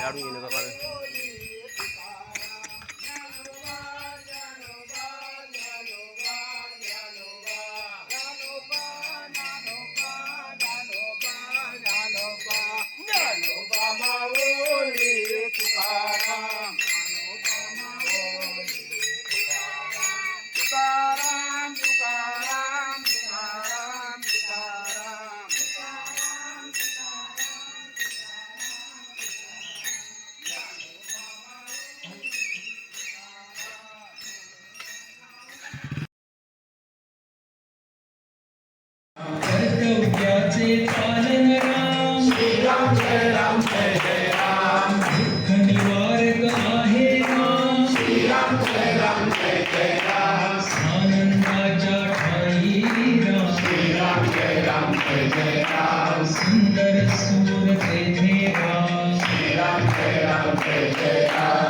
आडू येणे बाबा कर्तव्याचे पालन राम श्रीराम जय राम जय जय राम दुःख निवारक आहे राम श्रीराम जय राम जय जय राम आनंदाच्या ठाई राम श्रीराम जय राम जय जय राम सुंदर सूर तेथे राम श्रीराम जय राम जय जय राम